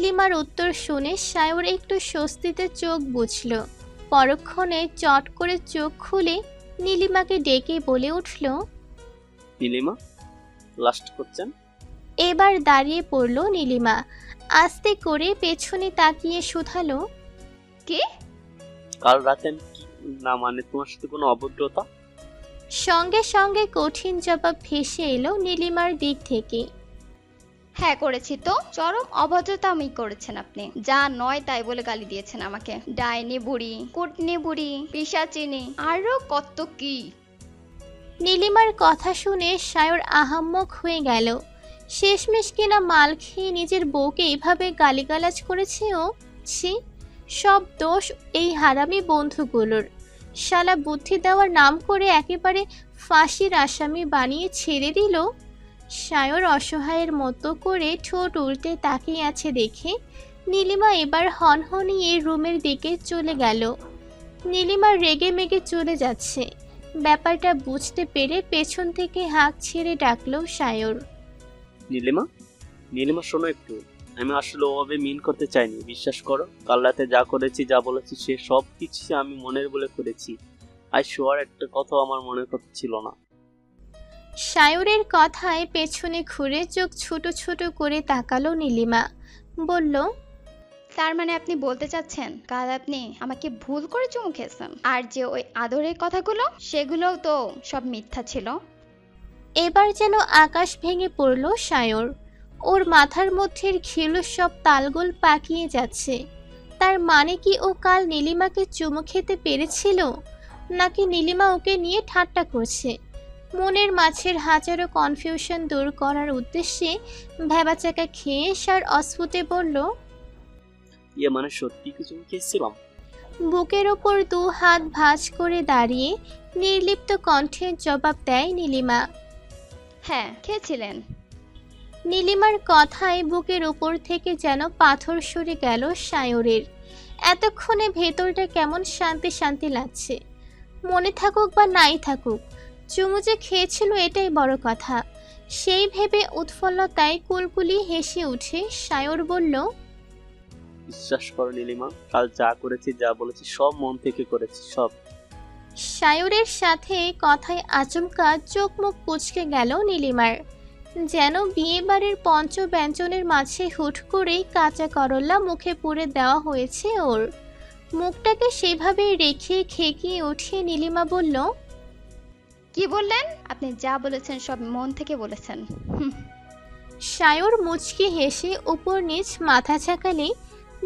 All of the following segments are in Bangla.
নীলিমার উত্তর শুনে সায়র একটু স্বস্তিতে চোখ বুঝল। পরক্ষণে চট করে চোখ খুলে নীলিমাকে ডেকে বলে উঠল, নীলিমা, লাস্ট করছেন? এবার দাঁড়িয়ে পড়ল নীলিমা। আস্তে করে পেছনে তাকিয়ে শুধালো, কি? কাল রাতে আমি কি না মানে তোমার সাথে কোনো অভদ্রতা? সঙ্গে সঙ্গে কঠিন জবাব ভেসে এলো নীলিমার দিক থেকে। হ্যাঁ করেছি তো, চরম অভদ্রতা আমি করেছেন আপনি। যা নয় তাই বলে গালি দিয়েছেন আমাকে, ডাইনি বুড়ি, কুটনি বুড়ি, পিশাচিনি, আরো কত কি। নীলিমার কথা শুনে সায়র আহাম্মক হয়ে গেল। শেষমেশ কিনা মাল খেয়ে নিজের বউকে এভাবে গালিগালাজ করেছে ও। ছি, সব দোষ এই হারামি বন্ধুগুলোর। শালা বুদ্ধি দেওয়ার নাম করে একেবারে ফাঁসির আসামি বানিয়ে ছেড়ে দিল। সায়র অসহায়ের মতো করে ঠোঁট উল্টে তাকিয়ে আছে দেখে নীলিমা এবার হনহনিয়ে রুমের দিকে চলে গেল। নীলিমা রেগে মেগে চলে যাচ্ছে। ব্যাপারটা বুঝতে পেরে পেছন থেকে হাঁক ছেড়ে ডাকলো সায়র। নীলিমা, নীলিমা শোনো একটু, আমি আসলে ওভাবে মিন করতে চাইনি, বিশ্বাস করো। কাল রাতে যা করেছি, যা বলেছি, সে সব কিছু আমি মনের বলে করেছি। আই শিওর একটা কথা আমার মনের কথা ছিল না। সায়রের কথায় পেছনে ঘুরে চোখ ছোট ছোট করে তাকালো নীলিমা। বলল, তার মানে আপনি বলতে চাচ্ছেন কাল আপনি আমাকে ভুল করে চুমু খেয়েছেন, আর যে ওই আদরের কথাগুলো সেগুলোও তো সব মিথ্যা ছিল। এবার যেন আকাশ ভেঙে পড়ল সায়র। ওর মাথার মধ্যের ঘিলু সব তালগোল পাকিয়ে যাচ্ছে। তার মানে কি ও কাল নীলিমাকে চুমু খেতে পেরেছিল, নাকি নীলিমা ওকে নিয়ে ঠাট্টা করছে? মনের মাঝের হাজারো কনফিউশন দূর করার উদ্দেশ্যে ভ্যাবাচাকা খেয়ে সার অস্ফুটে বলল, ইয়ে মানে সত্যি কিছু খেয়েছিলাম। বুকের ওপর দু হাত ভাঁজ করে দাঁড়িয়ে নির্লিপ্ত কণ্ঠে জবাব দেয় নীলিমা। হ্যাঁ খেয়েছিলেন। নীলিমার কথায় বুকের উপর থেকে যেন পাথর সরে গেল সায়রের। এতক্ষণে ভেতরটা কেমন শান্তি শান্তি লাগছে। মনে থাকুক বা নাই থাকুক, চুমু যে খেয়েছিল এটাই বড় কথা। সেই ভেবে উৎফুল্লতায় কুলকুলি হেসে উঠে সায়র বলল, বিশ্বাস করো নীলিমা, কাল যা করেছি, যা বলেছি, সব মন থেকে করেছি, সব। সায়রের সাথে কথায় আচমকা চোখ মুখ কুঁচকে গেল নীলিমার। যেন বিয়ে বাড়ির পঞ্চব্যঞ্জনের মাঝে হুট করেই কাঁচা করলা মুখে পুরে দেওয়া হয়েছে ওর। মুখটাকে সেভাবেই রেখে খেকিয়ে উঠিয়ে নীলিমা বলল, কি বললেন? আপনি যা বলেছেন সব মন থেকে বলেছেন। সায়র মুচকি হেসে উপর নিচ মাথা ঝাঁকালে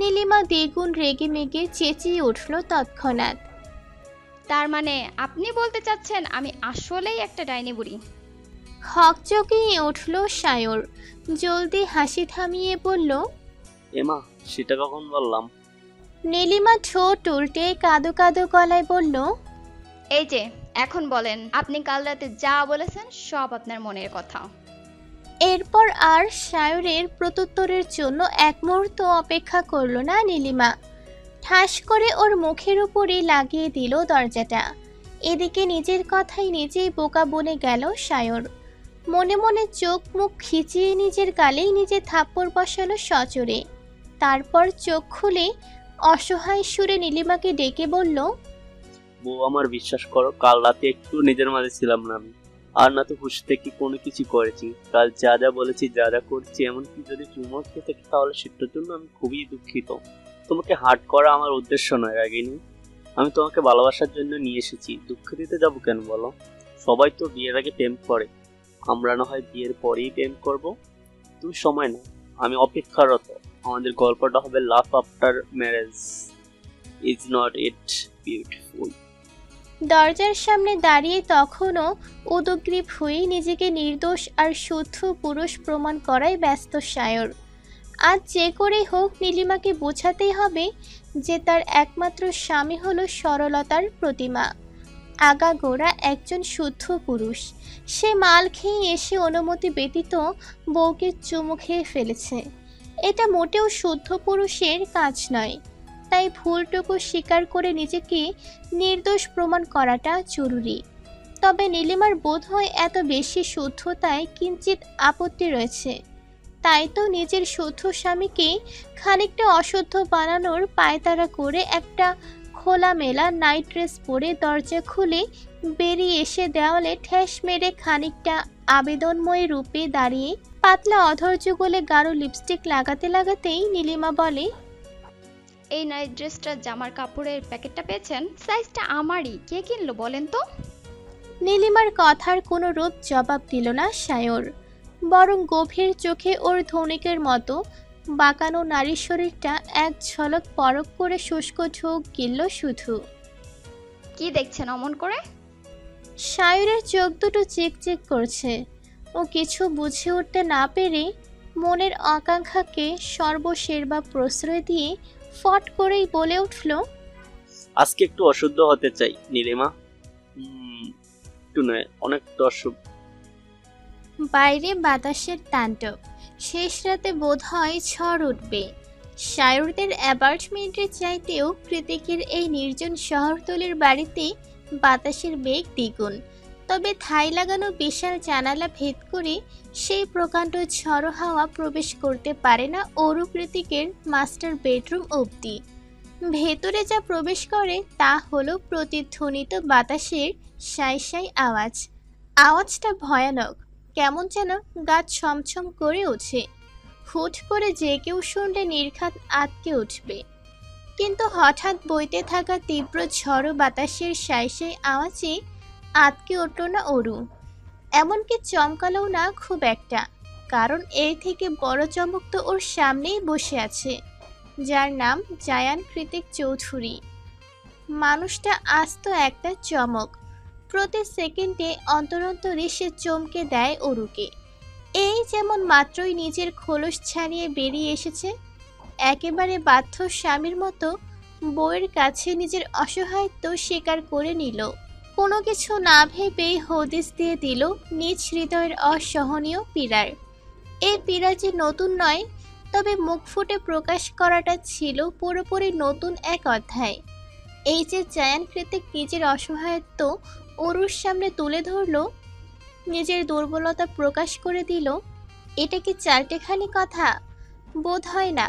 নীলিমা দ্বিগুণ রেগে মেগে চেঁচিয়ে উঠল তৎক্ষণাৎ। তার মানে আপনি বলতে চাচ্ছেন আমি আসলেই একটা ডাইনি বুড়ি? হকচকিয়ে উঠল সায়র। জলদি হাসি থামিয়ে বলল, এমা, সেটা কখন বললাম? নীলিমা ঠোঁট উল্টে কাঁদো কাঁদো গলায় বলল, এই যে এখন বলেন, আপনি কাল রাতে যা বলেছেন সব আপনার মনের কথা। এরপর আর সায়রের প্রত্যুত্তরের জন্য এক মুহূর্ত অপেক্ষা করল না নীলিমা। ঠাস করে ওর মুখের উপরে লাগিয়ে দিল দরজাটা। এদিকে নিজের কথাই নিজেই বোকা বনে গেল সায়র। মনে মনে চোখ মুখ খিচিয়ে নিজের গালেই নিজে থাপ্পড় বসালো সজোরে। তারপর চোখ খুলে অসহায় সুরে নীলিমাকে ডেকে বলল, বউ আমার, বিশ্বাস করো, কাল রাতে একটু নিজের মাঝে ছিলাম না আমি। আর না তো হুশ থেকে কোনো কিছু করেছি। কাল যা যা বলেছি, যা যা করছি, এমনকি যদি চুমো খেয়ে থাকি তাহলে সেটার জন্য আমি খুবই দুঃখিত। তোমাকে হার্ট করা আমার উদ্দেশ্য নয় রাগিনী। আমি তোমাকে ভালোবাসার জন্য নিয়ে এসেছি, দুঃখ দিতে যাবো কেন বলো? সবাই তো বিয়ের আগে প্রেম করে, আমরা না হয় বিয়ের পরেই প্রেম করব। তুমি সময় না, আমি অপেক্ষারত। আমাদের গল্পটা হবে love after marriage. Is not it beautiful? দরজার সামনে দাঁড়িয়ে তখনও উদগ্রীব হয়ে নিজেকে নির্দোষ আর শুদ্ধ পুরুষ প্রমাণ করায় ব্যস্ত সায়র। আজ যে করেই হোক নীলিমাকে বোঝাতেই হবে যে তার একমাত্র স্বামী হলো সরলতার প্রতিমা, আগাগোড়া একজন শুদ্ধ পুরুষ। সে মাল খেয়ে এসে অনুমতি ব্যতীত বউকে চুমু খেয়ে ফেলেছে। এটা মোটেও শুদ্ধ পুরুষের কাজ নয়। তাই ভুলটুকু স্বীকার করে নিজেকে নির্দোষ প্রমাণ করাটা জরুরি। তবে নীলিমার বোধ হয় এত বেশি শুদ্ধতায় কিঞ্চিত আপত্তি রয়েছে। তাই তো নিজের শুদ্ধ স্বামীকে খানিকটা অশুদ্ধ বানানোর পায়তারা করে একটা খোলামেলা নাইট ড্রেস পরে দরজা খুলে বেরিয়ে এসে দেওয়ালে ঠেস মেরে খানিকটা আবেদনময় রূপে দাঁড়িয়ে পাতলা অধৈর্য গলে গাঢ় লিপস্টিক লাগাতে লাগাতেই নীলিমা বলে, এই নাইট ড্রেসটার জামার কাপড়ের প্যাকেটটা পেয়েছেন? সাইজটা আমারই, কে কিনলো বলেন তো? নীলিমার কথার কোনো রূপ জবাব দিল না সায়র, বরং গভীর চোখে ওর ধনিকের মতো বাঁকানো নারীর শরীরটা এক ঝলক পরখ করে শুষ্ক ঢোক গিলল শুধু। কি দেখছেন অমন করে? সায়রের চোখ দুটো চিকচিক করছে। ও কিছু বুঝে উঠতে না পেরে মনের আকাঙ্ক্ষাকে সর্বশেরবা প্রশ্রয় দিয়ে ফট করেই বলে উঠল, আজকে একটু অশুদ্ধ হতে চাই নীলিমা। একটু নয়, অনেকটা অশুদ্ধ। বাইরে বাতাসের তাণ্ডব, শেষ রাতে বোধ হয় ঝড় উঠবে। সায়রদের অ্যাপার্টমেন্টের চাইতেও কৃতিকের এই নির্জন শহরতলির বাড়িতে বাতাসের বেগ দ্বিগুণ। তবে থাই লাগানো বিশাল জানালা ভেদ করে সেই প্রকাণ্ড ঝড়ো হাওয়া প্রবেশ করতে পারে না অরু কৃতিকের মাস্টার বেডরুম অবধি। ভেতরে যা প্রবেশ করে তা হলো প্রতিধ্বনিত বাতাসের সাই সাই আওয়াজ। আওয়াজটা ভয়ানক, কেমন যেন গা ছমছম করে ওঠে। হুট করে যে কেউ শুনলে নির্ঘাত আটকে উঠবে। কিন্তু হঠাৎ বইতে থাকা তীব্র ঝড়ো বাতাসের সাই সাই আওয়াজে আটকে উঠল না অরু, এমনকি চমকালেও না খুব একটা। কারণ এর থেকে বড় চমক তো ওর সামনেই বসে আছে, যার নাম জায়ান কৃতিক চৌধুরী। মানুষটা আস্ত একটা চমক। প্রতি সেকেন্ডে অন্তরে সে চমকে দেয় অরুকে। এই যেমন মাত্রই নিজের খোলস ছাড়িয়ে বেরিয়ে এসেছে, একেবারে বাধ্য স্বামীর মতো বউয়ের কাছে নিজের অসহায়ত্ব স্বীকার করে নিল। কোনো কিছু না ভেবেই হদিস দিয়ে দিল নিজ হৃদয়ের অসহনীয় পীড়ার। এই পীড়া যে নতুন নয়, তবে মুখ ফুটে প্রকাশ করাটা ছিল পুরোপুরি নতুন এক অধ্যায়। এই যে জায়ান কৃতিক নিজের অসহায়ত্ব অরুর সামনে তুলে ধরল, নিজের দুর্বলতা প্রকাশ করে দিল, এটা কি চারটেখানি কথা? বোধ হয় না।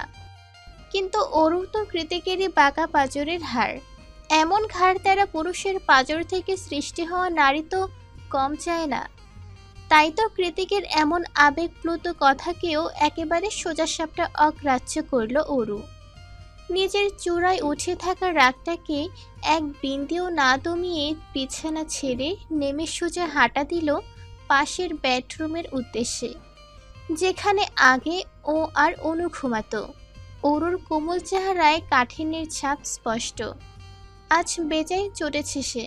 কিন্তু অরু তো কৃতিকেরই বাঁকা পাঁজরের হাড়। এমন ঘাড় তারা পুরুষের পাঁজর থেকে সৃষ্টি হওয়া নারী তো কম চায় না। তাই তো কৃতিকের এমন আবেগপ্লুত কথাকেও একেবারে সোজাসাপটা অগ্রাহ্য করল অরু। নিজের চূড়ায় উঠে থাকা রাগটাকে এক বিন্দুও না দমিয়ে বিছানা ছেড়ে নেমে সোজা হাঁটা দিল পাশের বেডরুমের উদ্দেশ্যে, যেখানে আগে ও আর অনু ঘুমাতো। অরুর কোমল চেহারায় কাঠিন্যের ছাপ স্পষ্ট। আজ বেজায় চটেছে সে,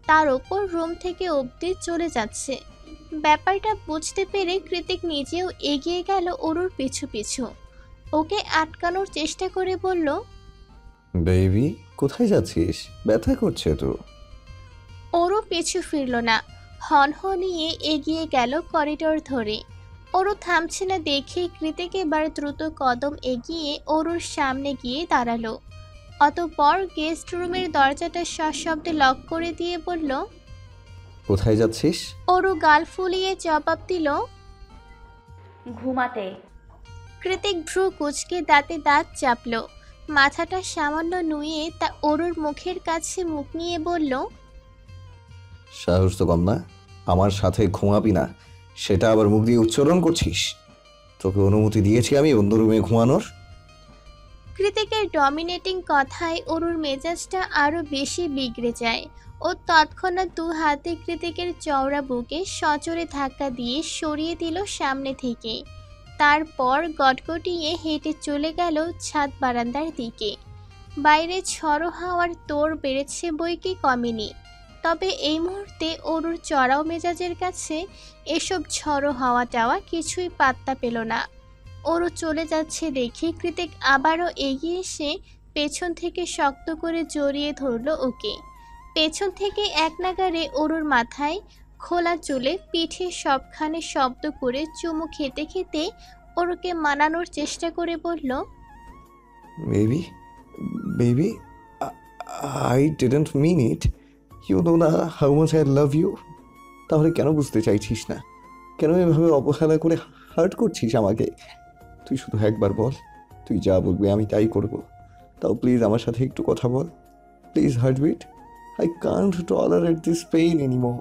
তার ওপর রুম থেকে অবধি চলে যাচ্ছে। ব্যাপারটা বুঝতে পেরে কৃতিক নিজেও এগিয়ে গেল অরুর পিছু পিছু। ওকে আটকানোর চেষ্টা করে বলল, বেবি কোথায় যাচ্ছিস? ব্যথা করছে তো। অরু পিছু ফিরল না, হনহনিয়ে এগিয়ে গেল করিডোর ধরে। অরু থামছে না দেখে কৃতিক এবার দ্রুত কদম এগিয়ে অরুর সামনে গিয়ে দাঁড়ালো। অতঃপর গেস্ট রুমের দরজাটা সশব্দে লক করে দিয়ে বলল, কোথায় যাচ্ছিস? অরু গাল ফুলিয়ে জবাব দিল, ঘুমাতে। কৃতিক ভ্রু কুঁচকে দাঁতে দাঁত চাপল, মাথাটা সামান্য নুয়ে তা অরুর মুখের কাছে মুখ নিয়ে বলল, সাহস তো কম না, আমার সাথে ঘুমাবি না সেটা আবার মুখ দিয়ে উচ্চারণ করছিস? তোকে অনুমতি দিয়েছি আমি অন্য রুমে ঘুমানোর। কৃতিকের ডমিনেটিং কথায় অরুর মেজাজটা আরো বেশি বিগড়ে যায়। ও তৎক্ষণাৎ দু হাতে কৃতিকের চওড়া বুকে সজোরে ধাক্কা দিয়ে সরিয়ে দিল সামনে থেকে। তারপর গটগটিয়ে হেঁটে চলে গেল ছাদ বারান্দার দিকে। বাইরে ঝড়ো হাওয়ার তোড় বেড়েছে বইকি কমেনি। তবে এই মুহূর্তে অরুর চড়াও মেজাজের কাছে এসব ঝড়ো হাওয়া টাওয়া কিছুই পাত্তা পেল না। অরু চলে যাচ্ছে দেখে কৃতিক আবারও এগিয়ে এসে পেছন থেকে শক্ত করে জড়িয়ে ধরল ওকে। পেছন থেকে এক নাগাড়ে অরুর মাথায় খোলা চুলে পিঠে সবখানে শব্দ করে চুমু খেতে খেতে অরুকে মানানোর চেষ্টা করে বলল, baby baby I didn't mean it, you know না how much I love you. তাহলে কেন বুঝতে চাইছিস না? কেন এভাবে অবহেলা করে হার্ট করছিস আমাকে। তুই শুধু একবার বল, তুই যা বলবি আমি তাই করব। তাও প্লিজ আমার সাথে একটু কথা বল। Please heartbeat, I can't tolerate this pain anymore.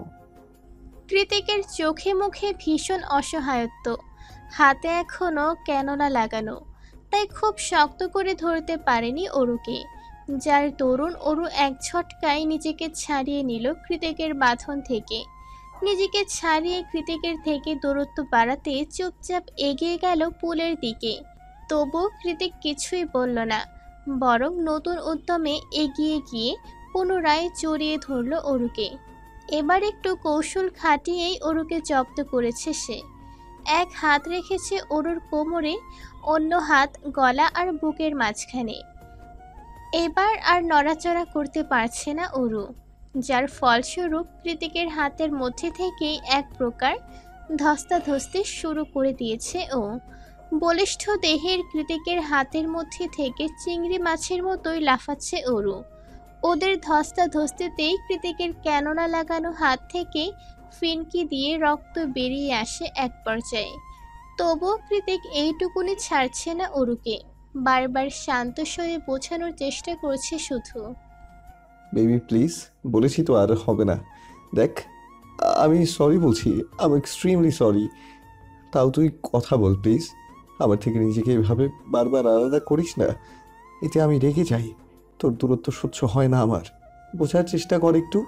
কৃতিকের চোখে মুখে ভীষণ অসহায়ত্ব, হাতে এখনো ক্যানোলা লাগানো, তাই খুব শক্ত করে ধরতে পারেনি অরুকে, যার দরুন অরু এক ঝটকায় নিজেকে ছাড়িয়ে নিল কৃতিকের বাঁধন থেকে। নিজেকে ছাড়িয়ে কৃতিকের থেকে দূরত্ব বাড়াতে চুপচাপ এগিয়ে গেল পুলের দিকে। তবু কৃতিক কিছুই বলল না, বরং নতুন উদ্যমে এগিয়ে গিয়ে পুনরায় জড়িয়ে ধরল অরুকে। এবার একটু কৌশল খাটিয়েই অরুকে জব্দ করেছে সে। এক হাত রেখেছে অরুর কোমরে, অন্য হাত গলা আর বুকের মাঝখানে। এবার আর নড়াচড়া করতে পারছে না অরু, যার ফলস্বরূপ কৃতিকের হাতের মধ্যে থেকেই এক প্রকার ধস্তাধস্তি শুরু করে দিয়েছে ও। বলিষ্ঠ দেহের কৃতিকের হাতের মধ্যে থেকে চিংড়ি মাছের মতোই লাফাচ্ছে অরু। ওদের ধস্তাধস্তিতেই কৃতিকের ক্যানোলা লাগানো হাত থেকে ফিনকি দিয়ে রক্ত বেরিয়ে আসে এক পর্যায়ে। তবুও কৃতিক এইটুকুনি ছাড়ছে না অরুকে, বারবার শান্ত স্বরে বোঝানোর চেষ্টা করছে শুধু। বেবি প্লিজ, বলেছি তো আর হবে না। দেখ, আমি সরি বলছি, আমি এক্সট্রিমলি সরি। তাও তুই কথা বল প্লিজ। আমার থেকে নিজেকে এভাবে বারবার আলাদা করিস না, এতে আমি রেগে যাই। তোর দূরত্ব সহ্য হয় না আমার, বোঝার চেষ্টা কর একটু।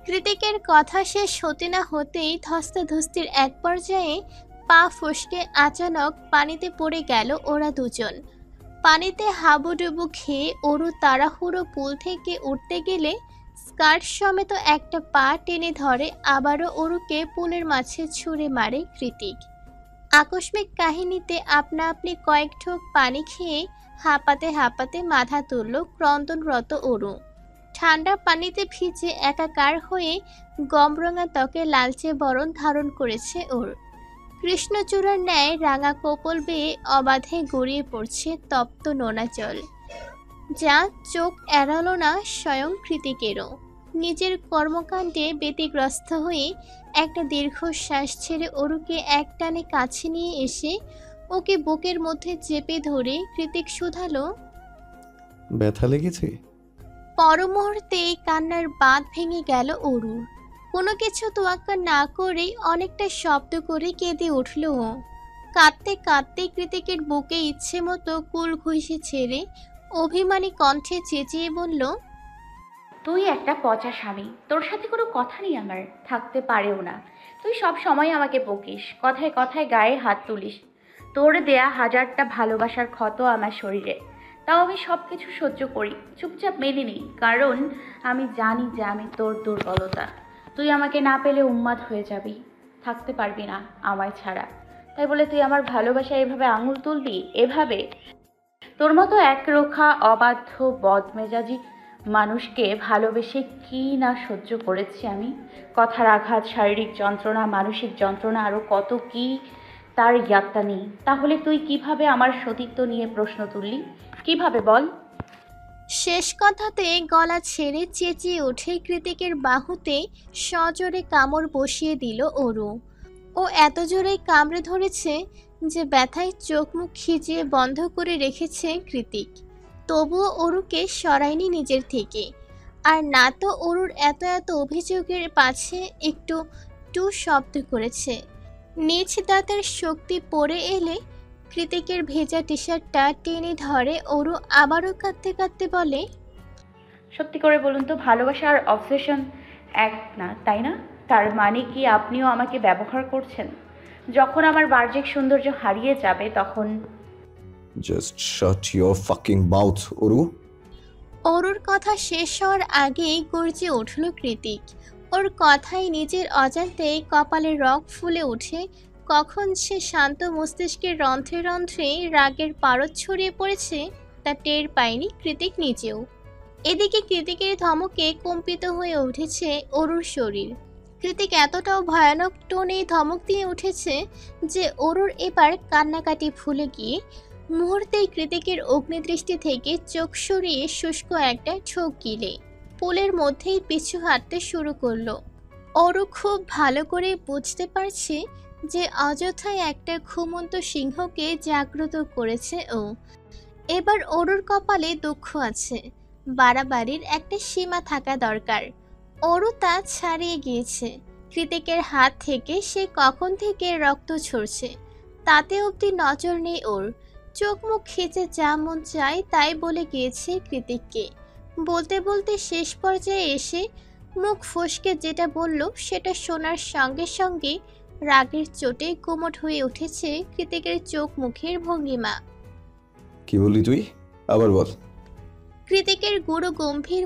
কৃতিকের কথা শেষ হতে না হতেই ধস্তাধস্তির এক পর্যায়ে পা ফসকে আচানক পানিতে পড়ে গেল ওরা দুজন। পানিতে হাবুডুবু খেয়ে অরু তাড়াহুড়ো পুল থেকে উঠতে গেলে স্কার্ট সমেত একটা পা টেনে ধরে আবারও অরুকে পুলের মাঝে ছুঁড়ে মারে কৃতিক। আকস্মিক কাহিনীতে আপনা আপনি কয়েক ঢোক পানি খেয়ে হাঁপাতে হাঁপাতে মাথা তুলল ক্রন্দনরত অরু। ঠান্ডা পানিতে ভিজে একাকার হয়ে গমরঙা ত্বকে লালচে বরণ ধারণ করেছে ওর। কৃষ্ণচূড়ার ন্যায় রাঙা কপল বেয়ে অবাধে গড়িয়ে পড়ছে তপ্ত নোনা জল, যা চোখ এড়ালো না স্বয়ং কৃতিকেরও। নিজের কর্মকাণ্ডে ব্যতিগ্রস্ত হয়ে একটা দীর্ঘশ্বাস ছেড়ে অরুকে একটানে কাছে নিয়ে এসে ওকে বুকের মধ্যে চেপে ধরে কৃতিক শুধালো, ব্যথা লেগেছে? পরমুহূর্তেই কান্নার বাঁধ ভেঙে গেল অরুর। কোনো কিছু তোয়াক্কা না করেই অনেকটা শব্দ করে কেঁদে উঠল ও। কাঁদতে কাঁদতে কৃতিকের বুকে ইচ্ছে মতো কুল ঘুষি ছেড়ে অভিমানী কণ্ঠে চেঁচিয়ে বলল, তুই একটা পচা স্বামী, তোর সাথে কোনো কথা নেই আমার, থাকতে পারেও না। তুই সব সময় আমাকে বকিস, কথায় কথায় গায়ে হাত তুলিস। তোর দেয়া হাজারটা ভালোবাসার ক্ষত আমার শরীরে, তাও আমি সব কিছু সহ্য করি, চুপচাপ মেনে নিই, কারণ আমি জানি যে আমি তোর দুর্বলতা। তুই আমাকে না পেলে উন্মাদ হয়ে যাবি, থাকতে পারবি না আমায় ছাড়া। তাই বলে তুই আমার ভালোবাসায় এভাবে আঙুল তুলবি? এভাবে? তোর মতো একরোখা অবাধ্য বদমেজাজি মানুষকে ভালোবেসে কি না সহ্য করেছি আমি। কথার আঘাত, শারীরিক যন্ত্রণা, মানসিক যন্ত্রণা, আরও কত কি তার ইয়াত্তা নেই। তাহলে তুই কিভাবে আমার সতীত্ব নিয়ে প্রশ্ন তুললি? কিভাবে বল? শেষ কথাতে গলা ছেড়ে চেঁচিয়ে উঠে কৃতিকের বাহুতে সজোরে কামড় বসিয়ে দিল অরু। ও এত জোরে কামড়ে ধরেছে যে ব্যথায় চোখ মুখ খিজিয়ে বন্ধ করে রেখেছে কৃতিক। তবুও অরুকে সরায়নি নিজের থেকে। আর না তো অরুর এত এত অভিযোগের পাছে একটু টু শব্দ করেছে। নিজ দাঁতের শক্তি পড়ে এলে কৃতিকের ভেজা টি শার্টটা টেনে ধরে অরু আবারও কাঁদতে কাঁদতে বলে, সত্যি করে বলুন তো, ভালোবাসা আর অবসেশন এক না, তাই না? তার মানে কি আপনিও আমাকে ব্যবহার করছেন? যখন আমার বাহ্যিক সৌন্দর্য হারিয়ে যাবে তখন? Just shut your fucking mouth Aru. অরুর কথা শেষ হওয়ার আগেই গর্জে উঠল কৃতিক। ওর কথায় নিজের অজান্তেই কপালের রগ ফুলে ওঠে। কখন সে শান্ত মস্তিষ্কের রন্ধ্রে রন্ধ্রে রাগের পারদ ছড়িয়ে পড়েছে তা টের পায়নি কৃতিক নিজেও। এদিকে কৃতিকের ধমকে কম্পিত হয়ে উঠেছে অরুর শরীর। কৃতিক এতটাও ভয়ানক টোনে ধমক দিয়ে উঠেছে যে অরুর এবার কান্নাকাটি ভুলে গিয়ে মুহূর্তেই কৃতিকের অগ্নিদৃষ্টি থেকে চোখ সরিয়ে শুষ্ক একটা ঠোক গিলে পুলের মধ্যেই পিছু হাঁটতে শুরু করলো। অরু খুব ভালো করে বুঝতে পারছে যে অযথায় একটা ঘুমন্ত সিংহকে জাগ্রত করেছে ও। এবার অরুর কপালে দুঃখ আছে, বাড়াবাড়ির একটা সীমা থাকা দরকার। অরু তা ছাড়িয়ে গিয়েছে। কৃতিকের হাত থেকে সে কখন থেকে রক্ত ঝরছে, তাতে অবধি নজর নেই ওর। চোখ মুখ খিচে যা মন চায় তাই বলে গিয়েছে কৃতিককে। বলতে বলতে শেষ পর্যায়ে এসে মুখ ফসকে যেটা বলল সেটা শোনার সঙ্গে সঙ্গে রাগের চোটে গুমট হয়ে উঠেছে কৃতিকের চোখ মুখের ভঙ্গিমা। কি বললি তুই? আবার বল। কৃতিকের গুরু গম্ভীর